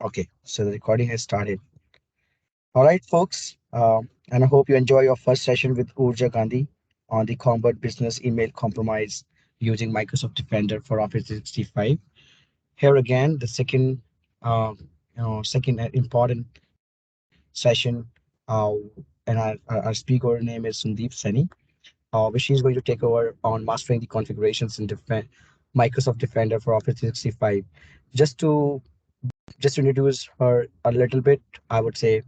Okay, so the recording has started. All right, folks, and I hope you enjoy your first session with Urja Gandhi on the combat business email compromise using Microsoft Defender for Office 365. Here again, the second, second important session, uh, and our speaker name is Sandeep Seni, which is going to take over on mastering the configurations in Microsoft Defender for Office 365. Just to just to introduce her a little bit, I would say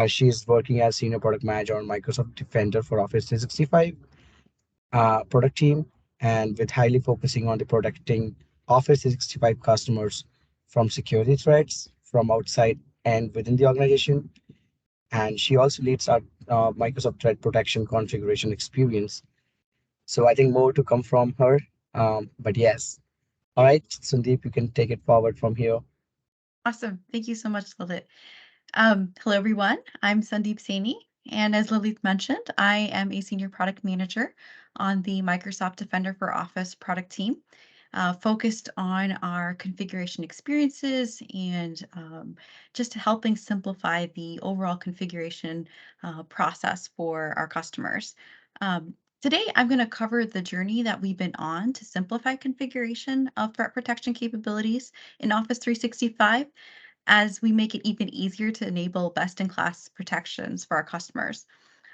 she's working as senior product manager on Microsoft Defender for Office 365 product team, and with highly focusing on the protecting Office 365 customers from security threats from outside and within the organization. And she also leads our Microsoft Threat Protection configuration experience. So I think more to come from her. But yes, all right, Sandeep, you can take it forward from here. Awesome. Thank you so much, Lilith. Hello, everyone. I'm Sandeep Saini, and as Lilith mentioned, I am a senior product manager on the Microsoft Defender for Office product team, focused on our configuration experiences and just helping simplify the overall configuration process for our customers. Today, I'm going to cover the journey that we've been on to simplify configuration of threat protection capabilities in Office 365 as we make it even easier to enable best-in-class protections for our customers.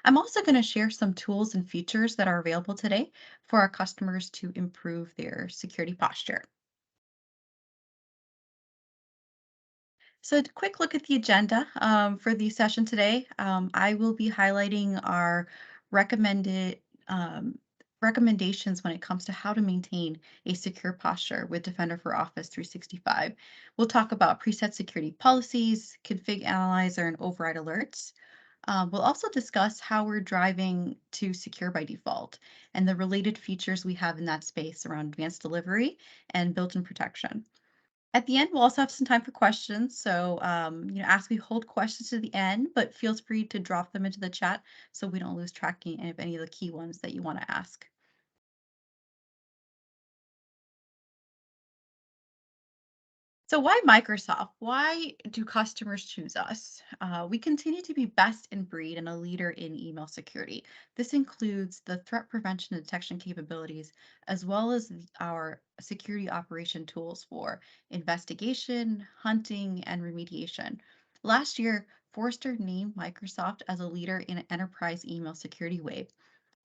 I'm also going to share some tools and features that are available today for our customers to improve their security posture. So, a quick look at the agenda for the session today. I will be highlighting our recommended um, recommendations when it comes to how to maintain a secure posture with Defender for Office 365. We'll talk about preset security policies, config analyzer, and override alerts. We'll also discuss how we're driving to secure by default and the related features we have in that space around advanced delivery and built-in protection. At the end, we'll also have some time for questions. So, as we hold questions to the end, but feel free to drop them into the chat so we don't lose track of any of the key ones that you want to ask. So, why Microsoft? Why do customers choose us? We continue to be best in breed and a leader in email security. This includes the threat prevention and detection capabilities, as well as our security operation tools for investigation, hunting, and remediation. Last year, Forrester named Microsoft as a leader in enterprise email security wave.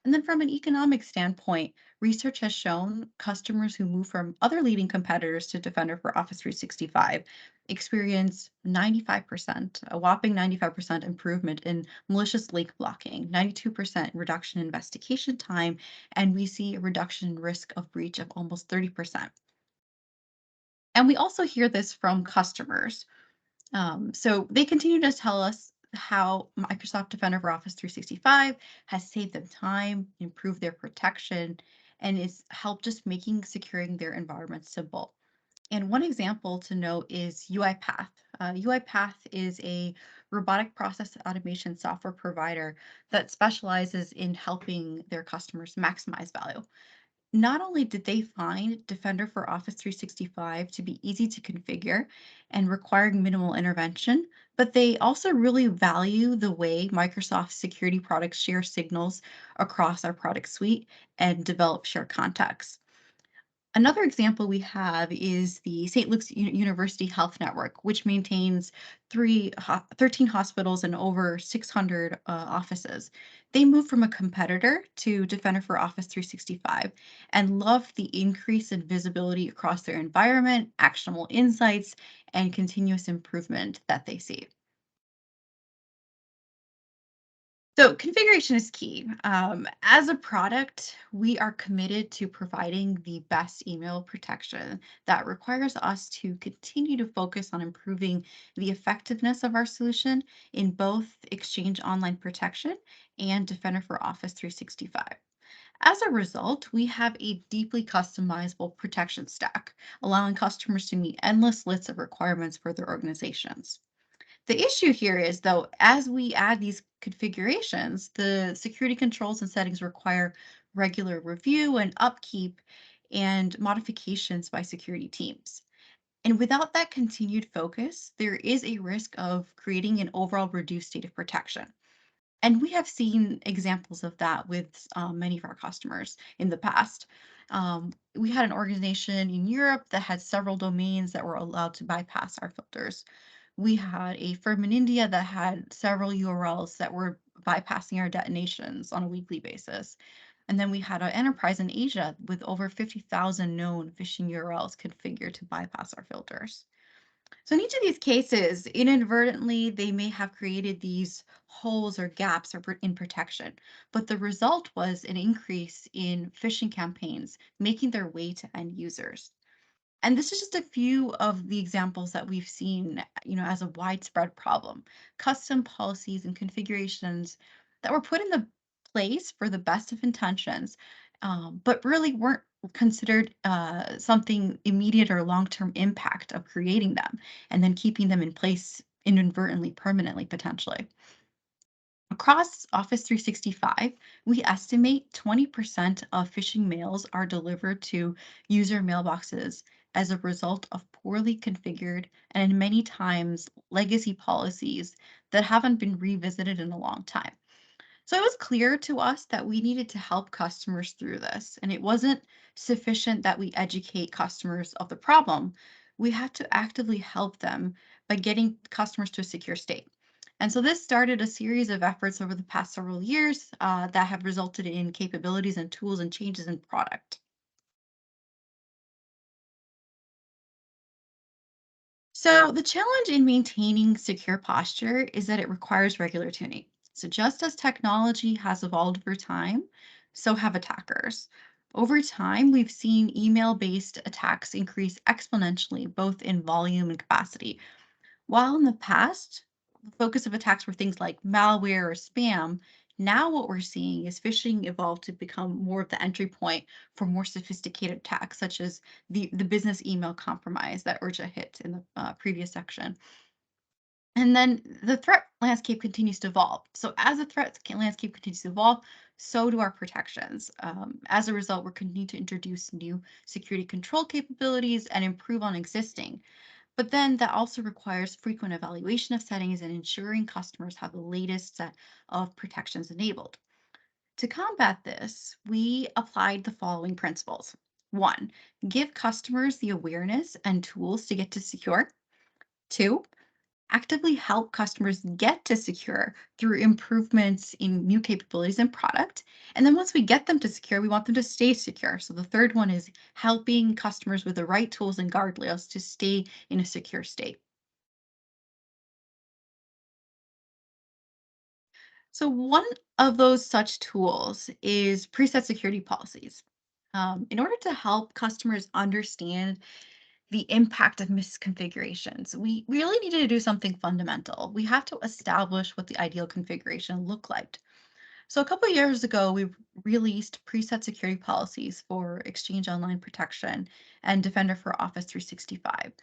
And then from an economic standpoint, research has shown customers who move from other leading competitors to Defender for Office 365 experience 95%, a whopping 95% improvement in malicious link blocking, 92% reduction in investigation time, and we see a reduction in risk of breach of almost 30%. And we also hear this from customers so they continue to tell us how Microsoft Defender for Office 365 has saved them time, improved their protection, and it's helped just making securing their environment simple. And one example to note is UiPath. UiPath is a robotic process automation software provider that specializes in helping their customers maximize value. Not only did they find Defender for Office 365 to be easy to configure and requiring minimal intervention, but they also really value the way Microsoft security products share signals across our product suite and develop shared context. Another example we have is the St. Luke's University Health Network, which maintains 13 hospitals and over 600 offices. They moved from a competitor to Defender for Office 365 and loved the increase in visibility across their environment, actionable insights, and continuous improvement that they see. So configuration is key. As a product, we are committed to providing the best email protection. That requires us to continue to focus on improving the effectiveness of our solution in both Exchange Online Protection and Defender for Office 365. As a result, we have a deeply customizable protection stack, allowing customers to meet endless lists of requirements for their organizations. The issue here is, though, as we add these configurations, the security controls and settings require regular review and upkeep and modifications by security teams. And without that continued focus, there is a risk of creating an overall reduced state of protection. And we have seen examples of that with many of our customers in the past. We had an organization in Europe that had several domains that were allowed to bypass our filters. We had a firm in India that had several URLs that were bypassing our detonations on a weekly basis. And then we had an enterprise in Asia with over 50,000 known phishing URLs configured to bypass our filters. So in each of these cases, inadvertently, they may have created these holes or gaps in protection, but the result was an increase in phishing campaigns making their way to end users. And this is just a few of the examples that we've seen, as a widespread problem. Custom policies and configurations that were put in the place for the best of intentions, but really weren't considered something immediate or long-term impact of creating them and then keeping them in place inadvertently, permanently, potentially. Across Office 365, we estimate 20% of phishing mails are delivered to user mailboxes as a result of poorly configured and many times legacy policies that haven't been revisited in a long time. So it was clear to us that we needed to help customers through this, and it wasn't sufficient that we educate customers of the problem. We had to actively help them by getting customers to a secure state. And so this started a series of efforts over the past several years that have resulted in capabilities and tools and changes in product. So the challenge in maintaining secure posture is that it requires regular tuning. So just as technology has evolved over time, so have attackers. Over time, we've seen email-based attacks increase exponentially, both in volume and capacity. While in the past, the focus of attacks were things like malware or spam, now what we're seeing is phishing evolved to become more of the entry point for more sophisticated attacks, such as the business email compromise that Urja hit in the previous section. And then the threat landscape continues to evolve. So as the landscape continues to evolve, so do our protections. As a result, we're continuing to introduce new security control capabilities and improve on existing. But then that also requires frequent evaluation of settings and ensuring customers have the latest set of protections enabled. To combat this, we applied the following principles. One, give customers the awareness and tools to get to secure. Two, actively help customers get to secure through improvements in new capabilities and product. And then once we get them to secure, we want them to stay secure. So the third one is helping customers with the right tools and guardrails to stay in a secure state. So one of those such tools is preset security policies. In order to help customers understand the impact of misconfigurations, we really needed to do something fundamental. We have to establish what the ideal configuration looked like. So a couple of years ago, we released preset security policies for Exchange Online Protection and Defender for Office 365.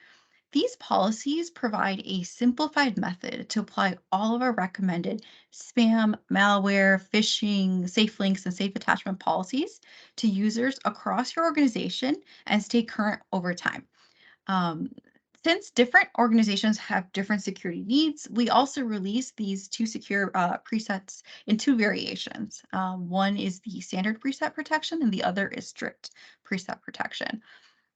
These policies provide a simplified method to apply all of our recommended spam, malware, phishing, safe links, and safe attachment policies to users across your organization and stay current over time. Um, since different organizations have different security needs, we also release these two secure presets in two variations. One is the standard preset protection, and the other is strict preset protection.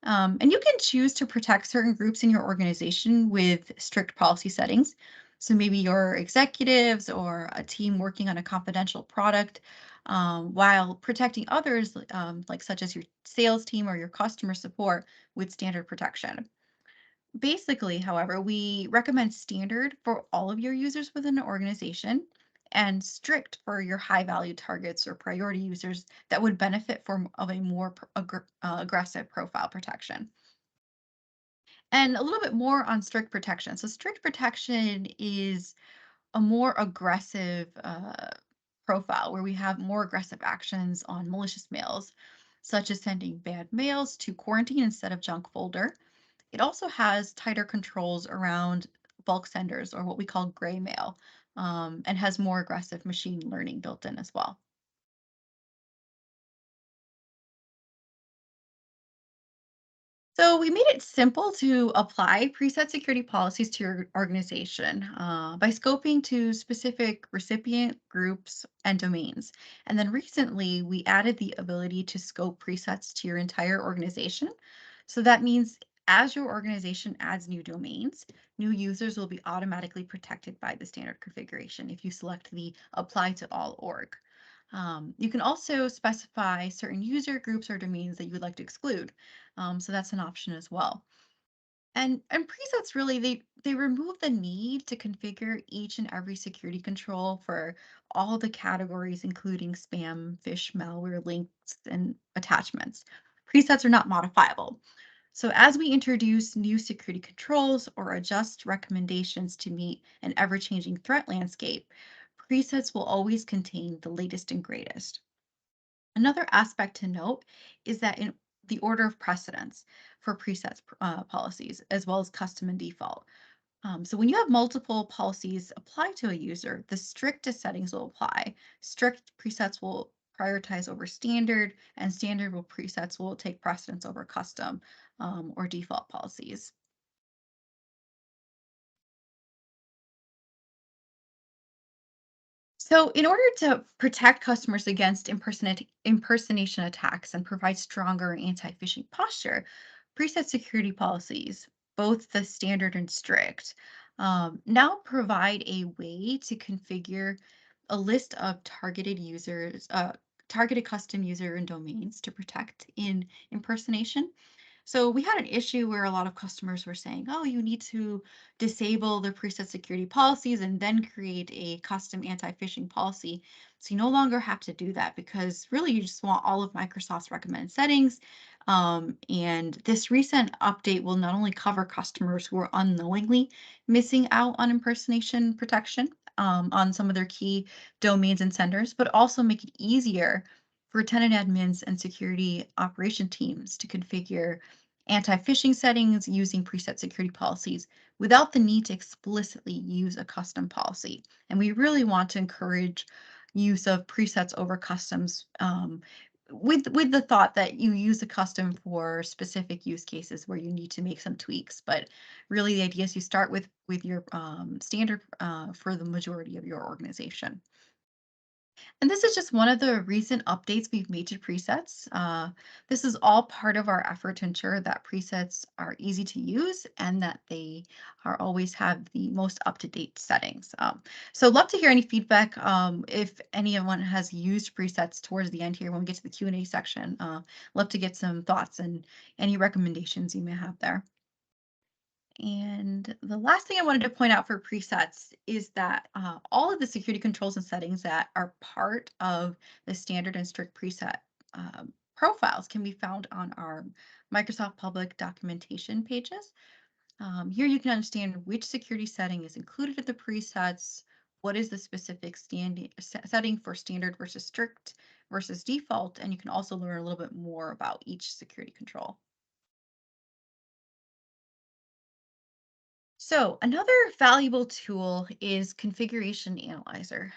And you can choose to protect certain groups in your organization with strict policy settings. So maybe your executives or a team working on a confidential product, while protecting others, like such as your sales team or your customer support with standard protection. Basically, however, we recommend standard for all of your users within an organization and strict for your high value targets or priority users that would benefit from of a more aggressive profile protection. And a little bit more on strict protection. So strict protection is a more aggressive profile where we have more aggressive actions on malicious mails, such as sending bad mails to quarantine instead of junk folder. It also has tighter controls around bulk senders or what we call gray mail, and has more aggressive machine learning built in as well. So we made it simple to apply preset security policies to your organization by scoping to specific recipient groups and domains. And then recently, we added the ability to scope presets to your entire organization. So that means as your organization adds new domains, new users will be automatically protected by the standard configuration if you select the apply to all org. You can also specify certain user groups or domains that you would like to exclude. So that's an option as well. And presets really they remove the need to configure each and every security control for all the categories, including spam, phish, malware, links, and attachments. Presets are not modifiable. So as we introduce new security controls or adjust recommendations to meet an ever-changing threat landscape, presets will always contain the latest and greatest. Another aspect to note is that in the order of precedence for presets policies, as well as custom and default. So when you have multiple policies applied to a user, the strictest settings will apply. Strict presets will prioritize over standard, and standard will presets will take precedence over custom or default policies. So, in order to protect customers against impersonation attacks and provide stronger anti-phishing posture, preset security policies, both the standard and strict, now provide a way to configure a list of targeted custom user and domains to protect in impersonation. So we had an issue where a lot of customers were saying, oh, you need to disable the preset security policies and then create a custom anti-phishing policy. So you no longer have to do that because really you just want all of Microsoft's recommended settings. And this recent update will not only cover customers who are unknowingly missing out on impersonation protection on some of their key domains and senders, but also make it easier for tenant admins and security operation teams to configure anti-phishing settings using preset security policies without the need to explicitly use a custom policy. And we really want to encourage use of presets over customs with the thought that you use a custom for specific use cases where you need to make some tweaks. But really, the idea is you start with your standard for the majority of your organization. And this is just one of the recent updates we've made to presets. This is all part of our effort to ensure that presets are easy to use and that they are always have the most up-to-date settings. So love to hear any feedback if anyone has used presets towards the end here when we get to the Q&A section. Love to get some thoughts and any recommendations you may have there. And the last thing I wanted to point out for presets is that all of the security controls and settings that are part of the standard and strict preset profiles can be found on our Microsoft public documentation pages. Here you can understand which security setting is included in the presets, what is the specific setting for standard versus strict versus default, and you can also learn a little bit more about each security control. So another valuable tool is Configuration Analyzer.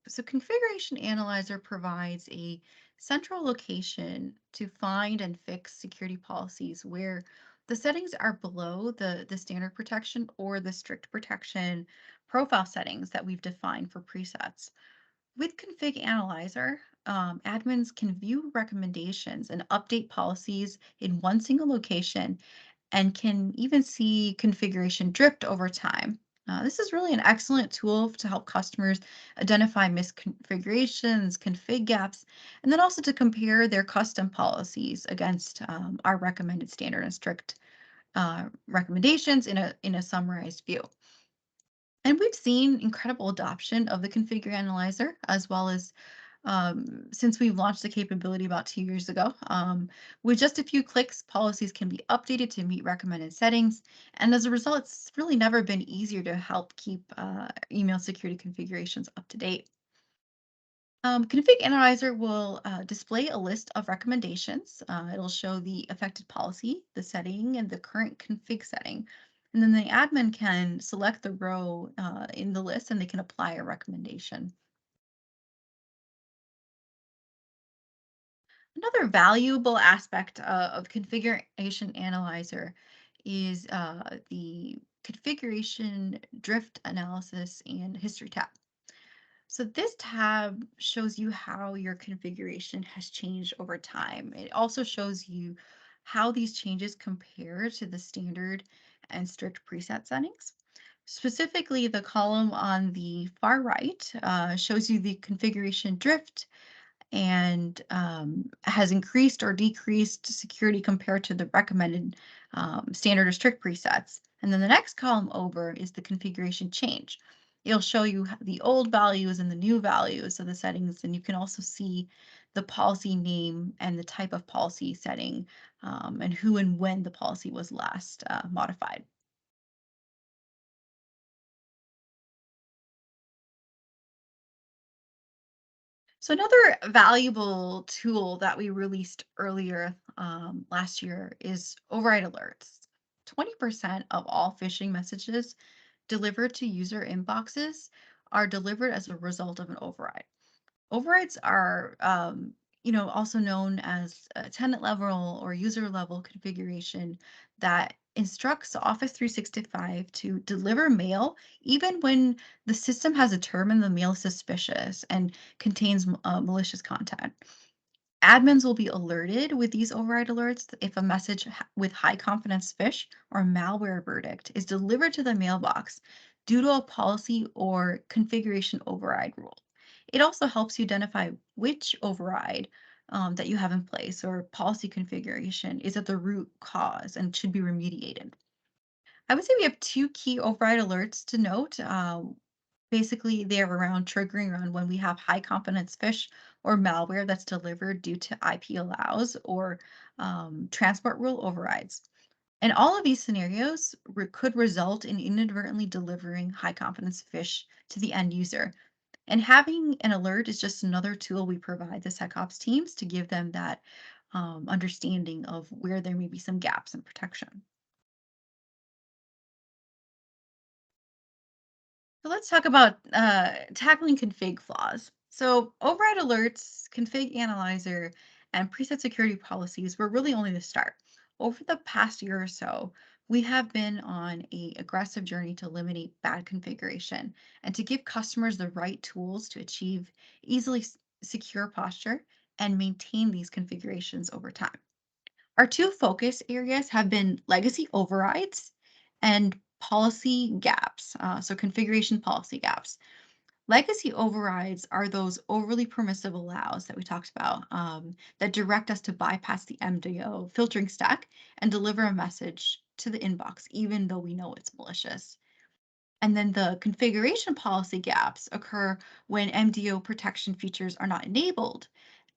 So Configuration Analyzer provides a central location to find and fix security policies where the settings are below the standard protection or the strict protection profile settings that we've defined for presets. With Config Analyzer, admins can view recommendations and update policies in one single location and can even see configuration drift over time. This is really an excellent tool to help customers identify misconfigurations, config gaps, and then also to compare their custom policies against our recommended standard and strict recommendations in a summarized view. And we've seen incredible adoption of the Configure Analyzer, as well as since we've launched the capability about 2 years ago. With just a few clicks, policies can be updated to meet recommended settings. And as a result, it's really never been easier to help keep email security configurations up to date. Config Analyzer will display a list of recommendations. It'll show the affected policy, the setting, and the current config setting. And then the admin can select the row in the list and they can apply a recommendation. Another valuable aspect of Configuration Analyzer is the Configuration Drift Analysis and History tab. So this tab shows you how your configuration has changed over time. It also shows you how these changes compare to the standard and strict preset settings. Specifically, the column on the far right shows you the configuration drift and has increased or decreased security compared to the recommended standard or strict presets. And then the next column over is the configuration change. It'll show you the old values and the new values of the settings, and you can also see the policy name and the type of policy setting and who and when the policy was last modified. So another valuable tool that we released earlier last year is override alerts. 20% of all phishing messages delivered to user inboxes are delivered as a result of an override. Overrides are, also known as a tenant level or user level configuration that instructs Office 365 to deliver mail even when the system has determined the mail is suspicious and contains malicious content. Admins will be alerted with these override alerts if a message with high confidence phish or malware verdict is delivered to the mailbox due to a policy or configuration override rule. It also helps you identify which override that you have in place or policy configuration is at the root cause and should be remediated. I would say we have two key override alerts to note. Basically, they're around triggering around when we have high confidence phish or malware that's delivered due to IP allows or transport rule overrides. And all of these scenarios could result in inadvertently delivering high confidence phish to the end user. And having an alert is just another tool we provide the SecOps teams to give them that understanding of where there may be some gaps in protection. So let's talk about tackling config flaws. So override alerts, config analyzer, and preset security policies were really only the start. Over the past year or so, we have been on a aggressive journey to eliminate bad configuration and to give customers the right tools to achieve easily secure posture and maintain these configurations over time. Our two focus areas have been legacy overrides and policy gaps, so configuration policy gaps. Legacy overrides are those overly permissive allows that we talked about that direct us to bypass the MDO filtering stack and deliver a message to the inbox, even though we know it's malicious. And then the configuration policy gaps occur when MDO protection features are not enabled,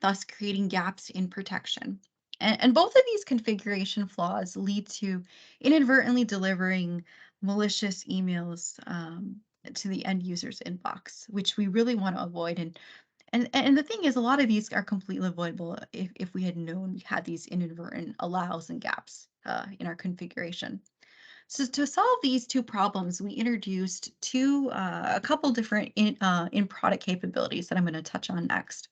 thus creating gaps in protection. And both of these configuration flaws lead to inadvertently delivering malicious emails to the end user's inbox, which we really want to avoid. And the thing is, a lot of these are completely avoidable if we had known we had these inadvertent allows and gaps in our configuration. So to solve these two problems, we introduced a couple different in product capabilities that I'm going to touch on next.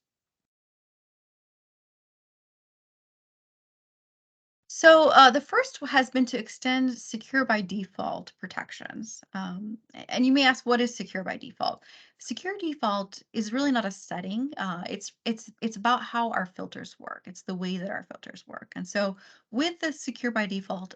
So the first has been to extend secure by default protections. And you may ask, what is secure by default? Secure default is really not a setting. It's about how our filters work. It's the way that our filters work. And so with the secure by default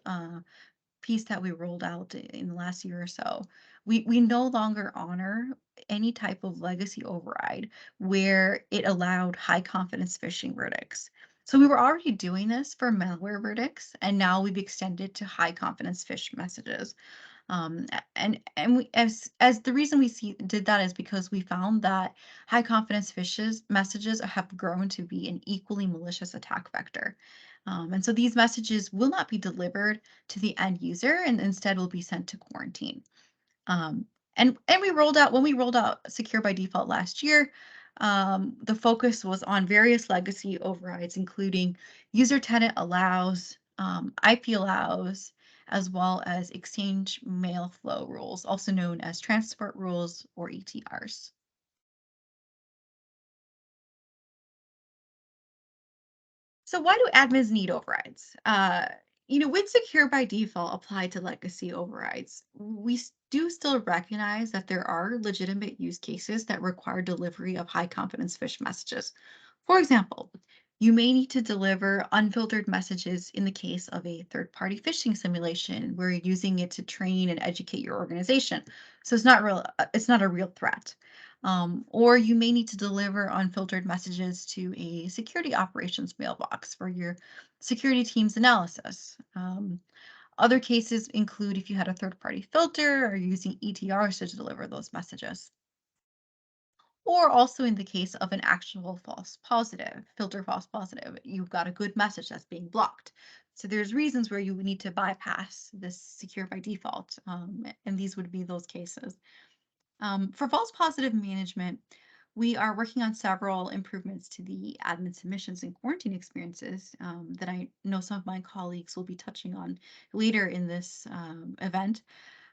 piece that we rolled out in the last year or so, we no longer honor any type of legacy override where it allowed high confidence phishing verdicts. So we were already doing this for malware verdicts, and now we've extended to high confidence phish messages. And we, as the reason we did that is because we found that high confidence phishes messages have grown to be an equally malicious attack vector. And so these messages will not be delivered to the end user and instead will be sent to quarantine. Um, and we rolled out when we rolled out Secure by Default last year. The focus was on various legacy overrides, including user tenant allows, IP allows, as well as exchange mail flow rules, also known as transport rules or ETRs. So why do admins need overrides? With secure by default applied to legacy overrides, we do still recognize that there are legitimate use cases that require delivery of high confidence phish messages. For example, you may need to deliver unfiltered messages in the case of a third party phishing simulation where you're using it to train and educate your organization. So it's not a real threat. Or you may need to deliver unfiltered messages to a security operations mailbox for your security team's analysis. Other cases include if you had a third party filter or using ETRs to deliver those messages. Or also in the case of an actual false positive, filter false positive, you've got a good message that's being blocked. So there's reasons where you would need to bypass this secure by default, and these would be those cases. For false positive management, we are working on several improvements to the admin submissions and quarantine experiences that I know some of my colleagues will be touching on later in this event.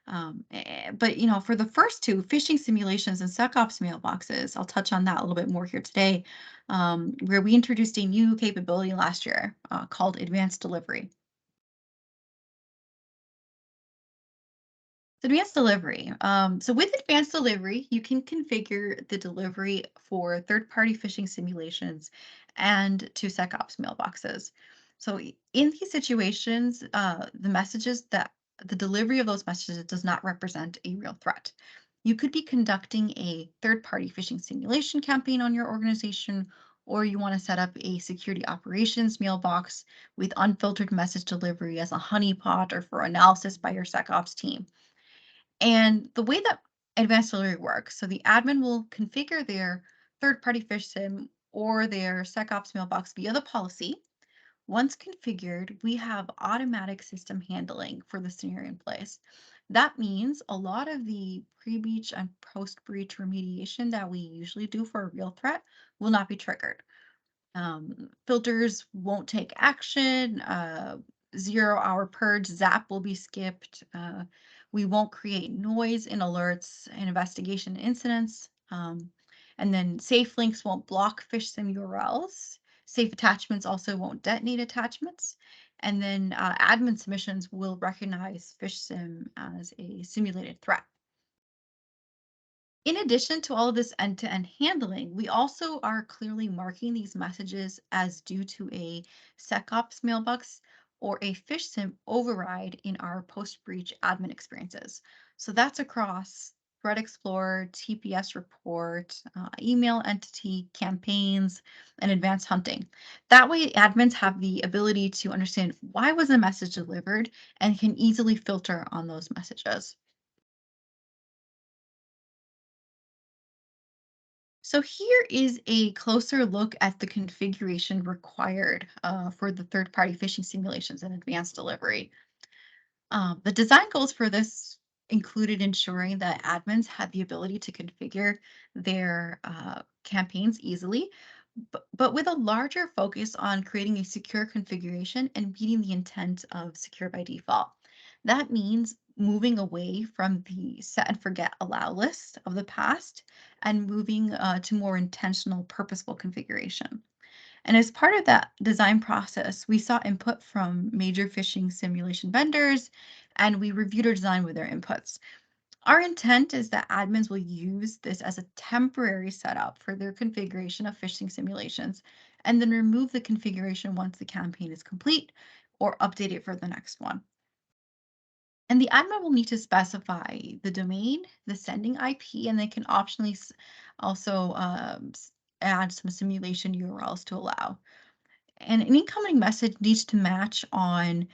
But for the first two, phishing simulations and SecOps mailboxes, I'll touch on that a little bit more here today, where we introduced a new capability last year called advanced delivery. Advanced delivery. So with advanced delivery, you can configure the delivery for third-party phishing simulations and to SecOps mailboxes. So in these situations, the delivery of those messages does not represent a real threat. You could be conducting a third-party phishing simulation campaign on your organization, or you want to set up a security operations mailbox with unfiltered message delivery as a honeypot or for analysis by your SecOps team. And the way that advanced delivery works, so the admin will configure their third-party fish sim or their SecOps mailbox via the policy. Once configured, we have automatic system handling for the scenario in place. That means a lot of the pre-breach and post-breach remediation that we usually do for a real threat will not be triggered. Filters won't take action. 0 hour purge zap will be skipped. We won't create noise in alerts and investigation incidents. And then safe links won't block fish sim URLs. Safe attachments also won't detonate attachments. And then admin submissions will recognize fish sim as a simulated threat. In addition to all of this end-to-end handling, we also are clearly marking these messages as due to a SecOps mailbox or a fish sim override in our post-breach admin experiences. So that's across Threat Explorer, TPS report, email entity, campaigns, and advanced hunting. That way, admins have the ability to understand why was a message delivered and can easily filter on those messages. So here is a closer look at the configuration required for the third-party phishing simulations and advanced delivery. The design goals for this included ensuring that admins had the ability to configure their campaigns easily, but with a larger focus on creating a secure configuration and meeting the intent of secure by default. That means moving away from the set and forget allow list of the past and moving to more intentional, purposeful configuration. And as part of that design process, we saw input from major phishing simulation vendors and we reviewed our design with their inputs. Our intent is that admins will use this as a temporary setup for their configuration of phishing simulations and then remove the configuration once the campaign is complete or update it for the next one. And the admin will need to specify the domain, the sending IP, and they can optionally also add some simulation URLs to allow. And an incoming message needs to match on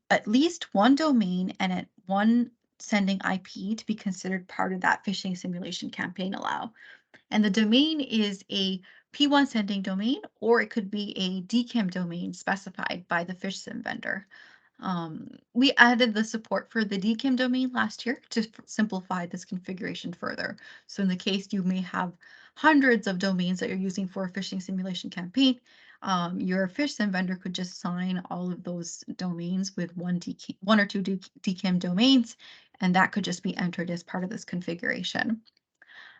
at least one domain and at one sending IP to be considered part of that phishing simulation campaign allow. And the domain is a P1 sending domain, or it could be a DKIM domain specified by the fish sim vendor. We added the support for the DKIM domain last year to simplify this configuration further. So in the case you may have hundreds of domains that you're using for a phishing simulation campaign, your fish sim vendor could just sign all of those domains with one or two DKIM domains, and that could just be entered as part of this configuration.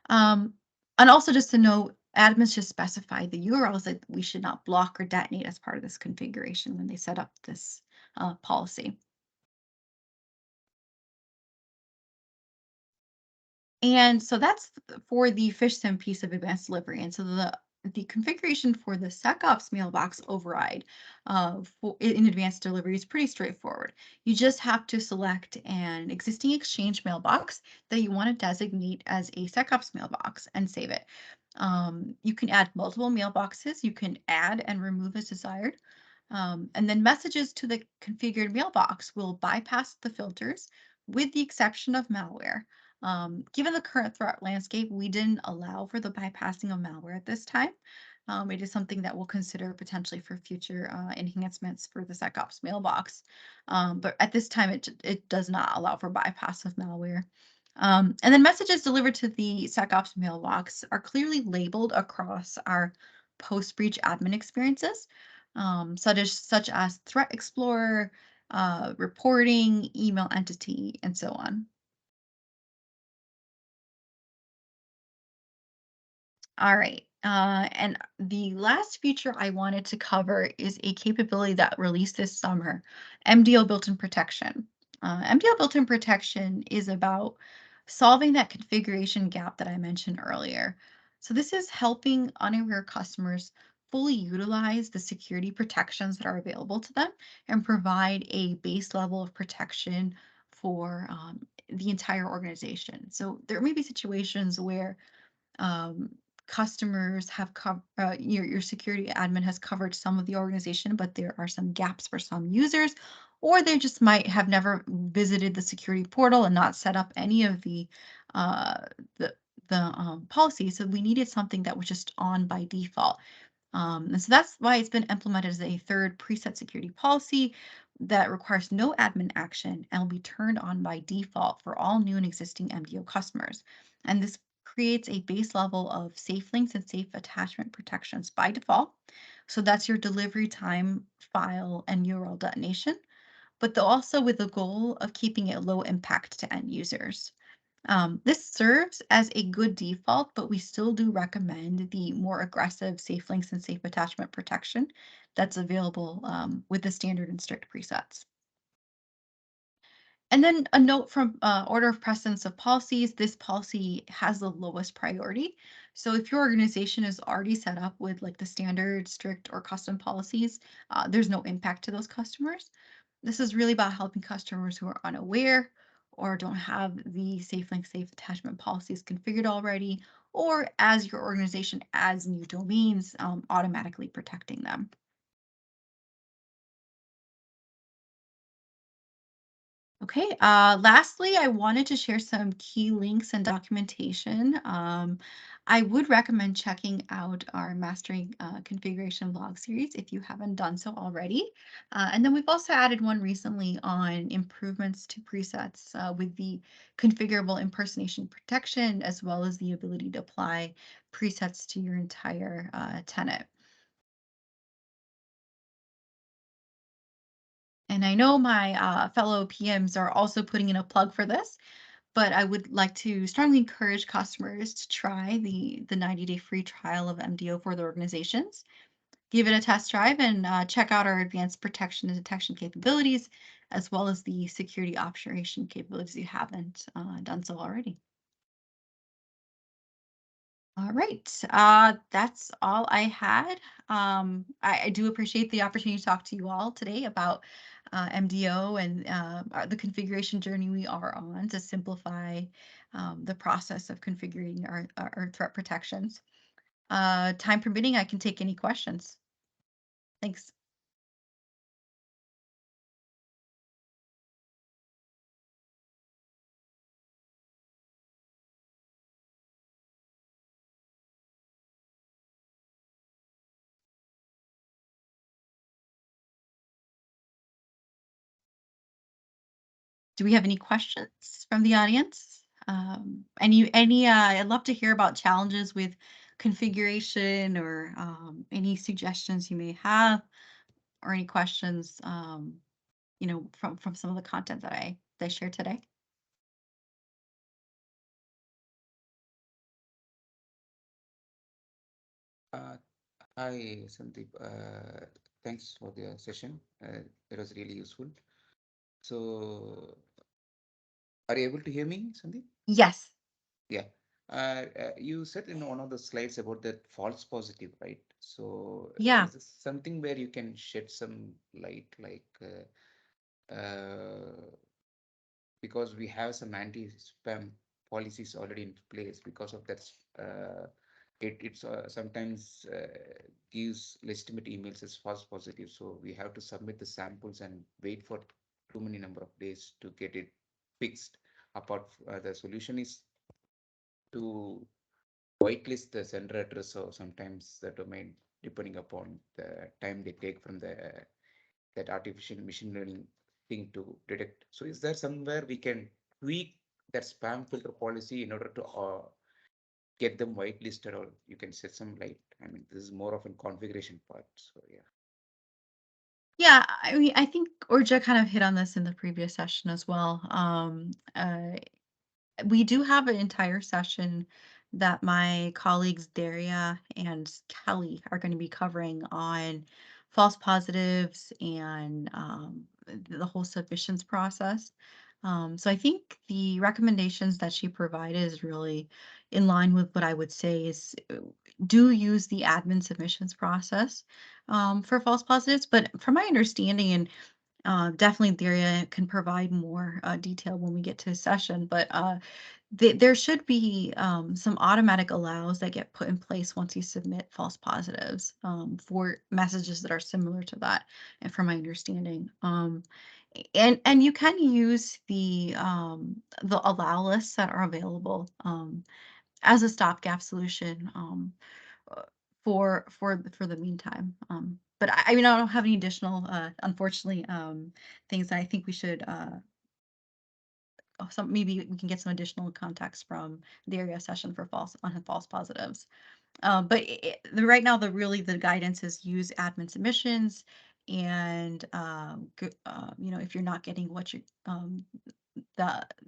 Um, and also just to note, admins should specify the URLs that we should not block or detonate as part of this configuration when they set up this policy. And so that's for the fish sim piece of advanced delivery. And so the configuration for the SecOps mailbox override in advanced delivery is pretty straightforward. You just have to select an existing Exchange mailbox that you want to designate as a SecOps mailbox and save it. You can add multiple mailboxes. You can add and remove as desired. And then messages to the configured mailbox will bypass the filters with the exception of malware. Given the current threat landscape, we didn't allow for the bypassing of malware at this time. It is something that we'll consider potentially for future enhancements for the SecOps mailbox. But at this time, it does not allow for bypass of malware. And then messages delivered to the SecOps mailbox are clearly labeled across our post-breach admin experiences, such as Threat Explorer, reporting, email entity, and so on. All right. And the last feature I wanted to cover is a capability that released this summer, MDO built-in protection. MDO built-in protection is about solving that configuration gap that I mentioned earlier. So this is helping unaware customers fully utilize the security protections that are available to them and provide a base level of protection for the entire organization. So there may be situations where um, customers have your security admin has covered some of the organization, but there are some gaps for some users, or they just might have never visited the security portal and not set up any of uh, the policies. So we needed something that was just on by default. And so that's why it's been implemented as a third preset security policy that requires no admin action and will be turned on by default for all new and existing MDO customers. And this creates a base level of safe links and safe attachment protections by default. So that's your delivery time, file, and URL detonation, but also with the goal of keeping it low impact to end users. This serves as a good default, but we still do recommend the more aggressive safe links and safe attachment protection that's available with the standard and strict presets. And then a note from order of precedence of policies, this policy has the lowest priority. So if your organization is already set up with like the standard, strict, or custom policies, there's no impact to those customers. This is really about helping customers who are unaware or don't have the safe link, safe attachment policies configured already, or as your organization adds new domains, automatically protecting them. Okay, lastly, I wanted to share some key links and documentation. I would recommend checking out our Mastering Configuration blog series if you haven't done so already. And then we've also added one recently on improvements to presets with the configurable impersonation protection, as well as the ability to apply presets to your entire tenant. And I know my fellow PMs are also putting in a plug for this, but I would like to strongly encourage customers to try the 90-day free trial of MDO for their organizations. Give it a test drive and check out our advanced protection and detection capabilities, as well as the security operation capabilities if you haven't done so already. All right, that's all I had. I do appreciate the opportunity to talk to you all today about MDO and the configuration journey we are on to simplify the process of configuring our threat protections. Time permitting, I can take any questions. Thanks. Do we have any questions from the audience? I'd love to hear about challenges with configuration or any suggestions you may have or any questions, from some of the content that I shared today. Uh, Hi, Sandeep. Thanks for the session. It was really useful. So, are you able to hear me, Sandeep? Yes. Yeah. You said in one of the slides about that false positive, right? So, Yeah. is this something where you can shed some light, like because we have some anti-spam policies already in place. Because of that, it's sometimes gives legitimate emails as false positive. So we have to submit the samples and wait for too many number of days to get it fixed. The solution is to whitelist the sender address or sometimes the domain, depending upon the time they take from the that artificial machine learning thing to detect. So is there somewhere we can tweak that spam filter policy in order to get them whitelisted, or you can set some light? I mean, this is more of a configuration part. So yeah. Yeah, I mean, I think Orja kind of hit on this in the previous session as well. We do have an entire session that my colleagues Daria and Kelly are going to be covering on false positives and the whole submissions process. So I think the recommendations that she provided is really in line with what I would say is do use the admin submissions process for false positives. But from my understanding, and definitely Daria can provide more detail when we get to a session, but there should be some automatic allows that get put in place once you submit false positives for messages that are similar to that, and from my understanding. And you can use the allow lists that are available as a stopgap solution uh, for the meantime. But I mean, I don't have any additional, unfortunately, things that I think we should some maybe we can get some additional context from the area session for false positives. But right now, the guidance is use admin submissions, and if you're not getting what you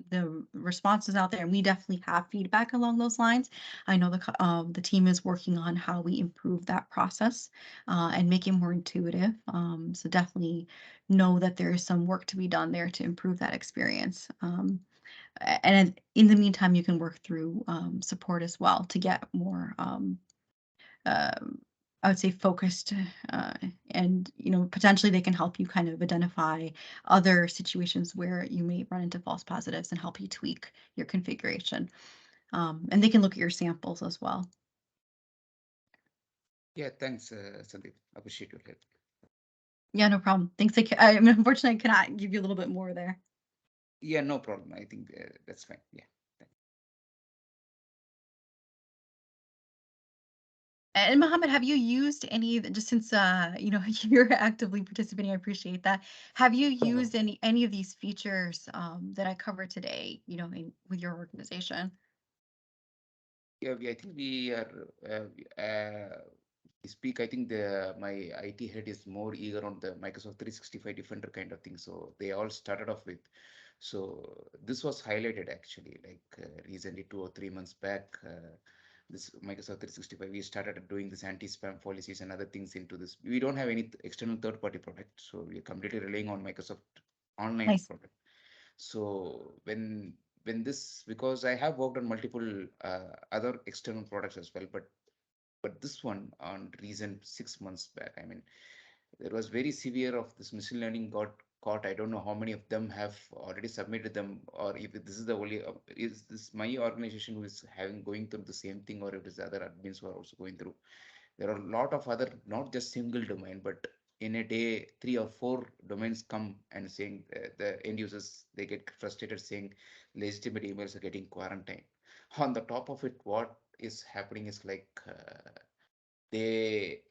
the responses out there, and we definitely have feedback along those lines. I know the team is working on how we improve that process and make it more intuitive. So definitely know that there is some work to be done there to improve that experience. And in the meantime, you can work through support as well to get more, um, I would say, focused, uh, and potentially they can help you kind of identify other situations where you may run into false positives and help you tweak your configuration. And they can look at your samples as well. Yeah, thanks, Sandeep. Appreciate your help. Yeah, no problem. Thanks. I mean, unfortunately, I cannot give you a little bit more there. Yeah, no problem. I think that's fine. Yeah. And Mohammed, have you used just since you're actively participating, I appreciate that. Have you used any of these features that I covered today, with your organization? Yeah, I think we are. We speak. I think the my IT head is more eager on the Microsoft 365 Defender kind of thing. So they all started off with. So this was highlighted actually, like recently 2 or 3 months back. This Microsoft 365, we started doing this anti-spam policies and other things into this. We don't have any external third-party product, so we are completely relying on Microsoft online Nice. product. So when this, because I have worked on multiple other external products as well, but this one on recent 6 months back, I mean, there was very severe of this machine learning got caught. I don't know how many of them have already submitted them, or if this is the only is this my organization who is having going through the same thing, or if it is other admins who are also going through. There are a lot of other, not just single domain, but in a day 3 or 4 domains come and saying the end users, they get frustrated saying legitimate emails are getting quarantined. On the top of it, what is happening is like they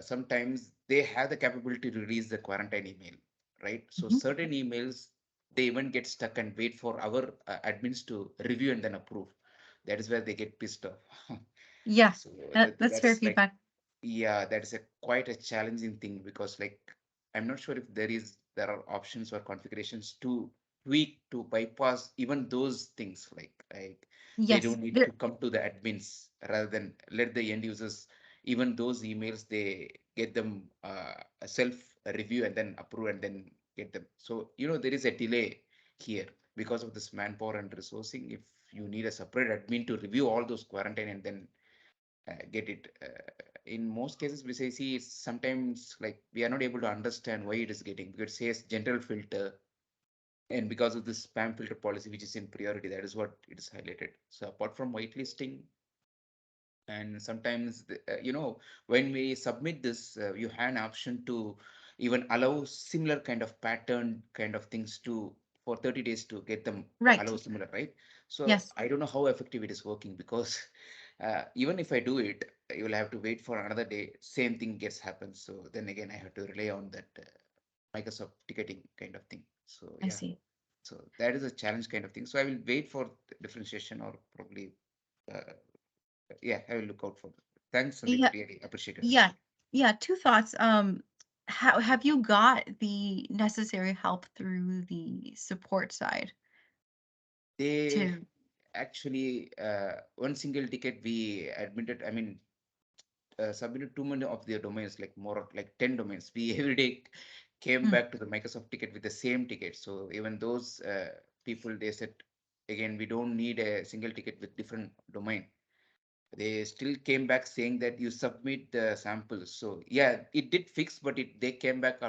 sometimes they have the capability to release the quarantine email, right? So Mhm. certain emails, they even get stuck and wait for our admins to review and then approve. That is where they get pissed off. Yeah, So that's fair that's like, feedback. yeah, that's a quite a challenging thing, because like I'm not sure if there are options or configurations to tweak to bypass even those things, like they Yes, don't need there. to come to the admins, rather than let the end users even those emails they get them a self review and then approve and then get them. So there is a delay here because of this manpower and resourcing. If you need a separate admin to review all those quarantine and then get it, in most cases we say, see, it's sometimes like we are not able to understand why it is getting, because it says general filter, and because of this spam filter policy which is in priority, that is what it is highlighted. So apart from whitelisting, and sometimes when we submit this, you have an option to even allow similar kind of pattern kind of things to for 30 days to get them Right. allow similar, right? So Yes, I don't know how effective it is working, because even if I do it, you will have to wait for another day, same thing gets happen. So then again I have to rely on that Microsoft ticketing kind of thing. So I yeah, see. so that is a challenge kind of thing. So I will wait for differentiation, or probably uh, yeah, I will look out for that. Thanks, Sandeep. Yeah, Really appreciate your help. yeah, yeah. Two thoughts. How have you got the necessary help through the support side They to? actually, one single ticket we admitted, I mean, submitted too many of their domains, like like 10 domains. We every day came Mm, back to the Microsoft ticket with the same ticket. So even those people, they said, again, we don't need a single ticket with different domain. They still came back saying that you submit the samples. So yeah, it did fix, but they came back